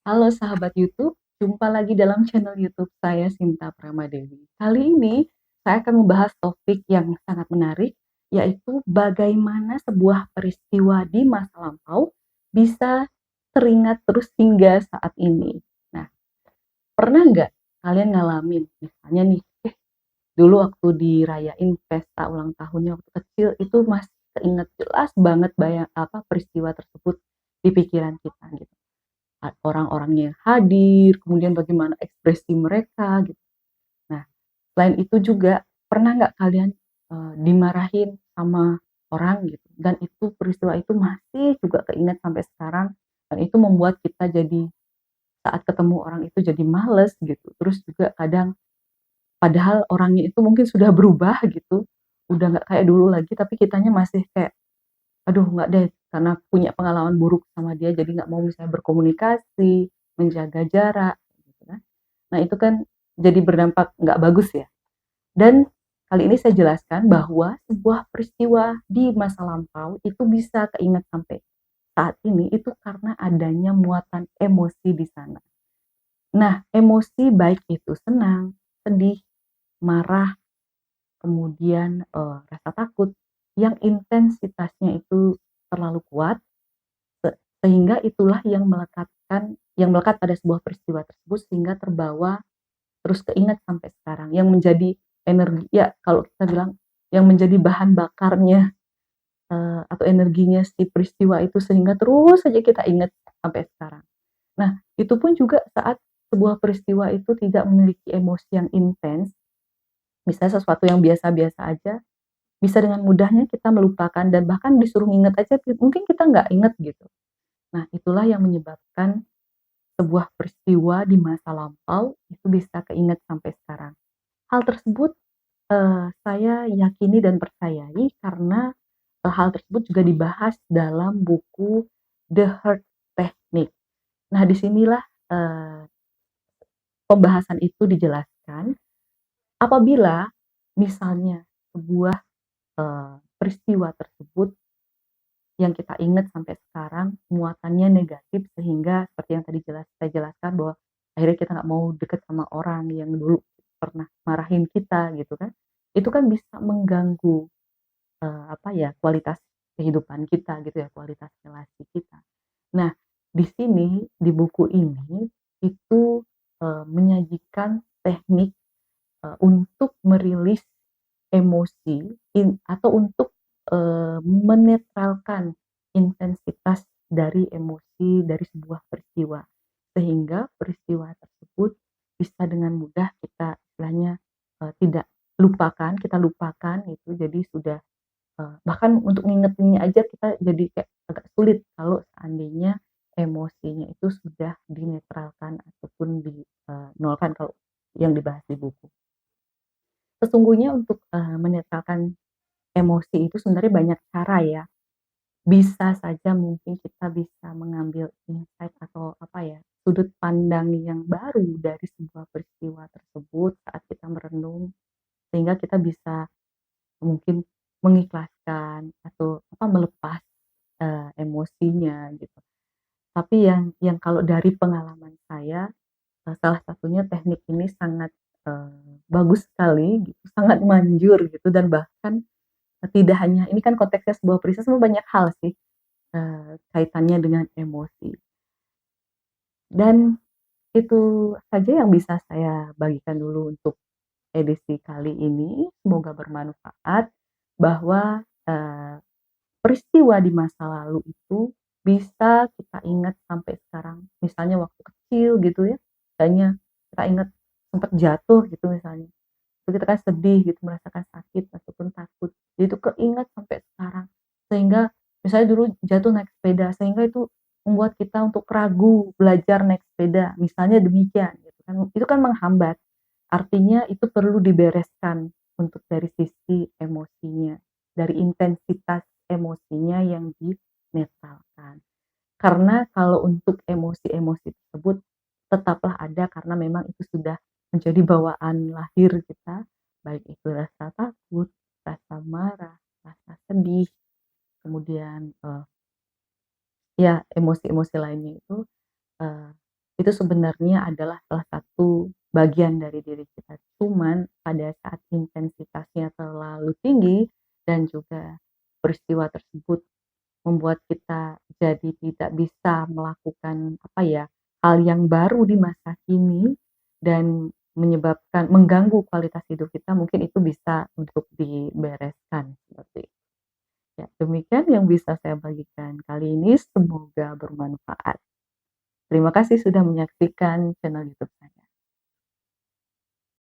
Halo sahabat YouTube, jumpa lagi dalam channel YouTube saya Sinta Pramadewi. Kali ini saya akan membahas topik yang sangat menarik, yaitu bagaimana sebuah peristiwa di masa lampau bisa teringat terus hingga saat ini. Nah, pernah nggak kalian ngalamin, misalnya nih, dulu waktu dirayain pesta ulang tahunnya waktu kecil itu masih keinget jelas banget peristiwa tersebut di pikiran kita gitu. Orang-orangnya yang hadir, kemudian bagaimana ekspresi mereka gitu. Nah, selain itu juga pernah nggak kalian, dimarahin sama orang gitu, dan itu peristiwa itu masih juga keinget sampai sekarang, dan itu membuat kita jadi saat ketemu orang itu jadi males gitu. Terus juga kadang padahal orangnya itu mungkin sudah berubah gitu, udah nggak kayak dulu lagi, tapi kitanya masih kayak, "Aduh nggak deh," karena punya pengalaman buruk sama dia jadi nggak mau misalnya berkomunikasi, menjaga jarak, gitu kan. Nah itu kan jadi berdampak nggak bagus ya. Dan kali ini saya jelaskan bahwa sebuah peristiwa di masa lampau itu bisa keinget sampai saat ini itu karena adanya muatan emosi di sana. Nah, emosi baik itu senang, sedih, marah, kemudian, rasa takut yang intensitasnya itu terlalu kuat sehingga itulah yang melekat pada sebuah peristiwa tersebut sehingga terbawa terus keingat sampai sekarang, yang menjadi energi ya kalau kita bilang yang menjadi bahan bakarnya, atau energinya si peristiwa itu sehingga terus saja kita ingat sampai sekarang. Nah, itu pun juga saat sebuah peristiwa itu tidak memiliki emosi yang intens, misalnya sesuatu yang biasa-biasa aja, bisa dengan mudahnya kita melupakan dan bahkan disuruh nginget aja mungkin kita nggak inget gitu. Nah, itulah yang menyebabkan sebuah peristiwa di masa lampau itu bisa keinget sampai sekarang. Hal tersebut, saya yakini dan percayai karena, hal tersebut juga dibahas dalam buku The Heart Technique. Nah, disinilah pembahasan itu dijelaskan apabila misalnya sebuah, peristiwa tersebut yang kita ingat sampai sekarang muatannya negatif sehingga seperti yang tadi saya jelaskan bahwa akhirnya kita nggak mau deket sama orang yang dulu pernah marahin kita gitu kan. Itu kan bisa mengganggu, kualitas kehidupan kita gitu ya, kualitas relasi kita. Nah, di sini di buku ini itu, menyajikan teknik, untuk merilis emosi atau untuk, menetralkan intensitas dari emosi dari sebuah peristiwa. Sehingga peristiwa tersebut bisa dengan mudah kita istilahnya, tidak kita lupakan itu jadi sudah, bahkan untuk ngingetinnya aja kita jadi kayak agak sulit kalau seandainya emosinya itu sudah dinetralkan ataupun nolkan kalau yang dibahas di buku. Sesungguhnya untuk, menetralkan emosi itu sebenarnya banyak cara ya. Bisa saja mungkin kita bisa mengambil insight atau sudut pandang yang baru dari sebuah peristiwa tersebut saat kita merenung, sehingga kita bisa mungkin mengikhlaskan atau melepas, emosinya gitu. Tapi yang kalau dari pengalaman saya, salah satunya teknik ini sangat, bagus sekali gitu, sangat manjur gitu dan bahkan tidak hanya ini kan konteksnya sebuah peristiwa sebenarnya banyak hal sih, kaitannya dengan emosi. Dan itu saja yang bisa saya bagikan dulu untuk edisi kali ini, semoga bermanfaat bahwa, peristiwa di masa lalu itu bisa kita ingat sampai sekarang. Misalnya waktu kecil gitu ya, misalnya kita ingat sempat jatuh gitu misalnya, itu kita kan sedih gitu, merasakan sakit ataupun takut. Jadi itu keingat sampai sekarang. Sehingga misalnya dulu jatuh naik sepeda, sehingga itu membuat kita untuk ragu belajar naik sepeda, misalnya demikian gitu kan. Itu kan menghambat. Artinya itu perlu dibereskan untuk dari sisi emosinya, dari intensitas emosinya yang dinetralkan. Karena kalau untuk emosi-emosi tersebut tetaplah ada karena memang itu sudah menjadi bawaan lahir kita, baik itu rasa takut, rasa marah, rasa sedih, kemudian, ya emosi-emosi lainnya eee, itu itu sebenarnya adalah salah satu bagian dari diri kita. Cuman pada saat intensitasnya terlalu tinggi dan juga peristiwa tersebut membuat kita jadi tidak bisa melakukan, apa ya, hal yang baru di masa kini dan mengganggu kualitas hidup kita, mungkin itu bisa untuk dibereskan, seperti itu. Ya, demikian yang bisa saya bagikan kali ini, semoga bermanfaat. Terima kasih sudah menyaksikan channel YouTube saya.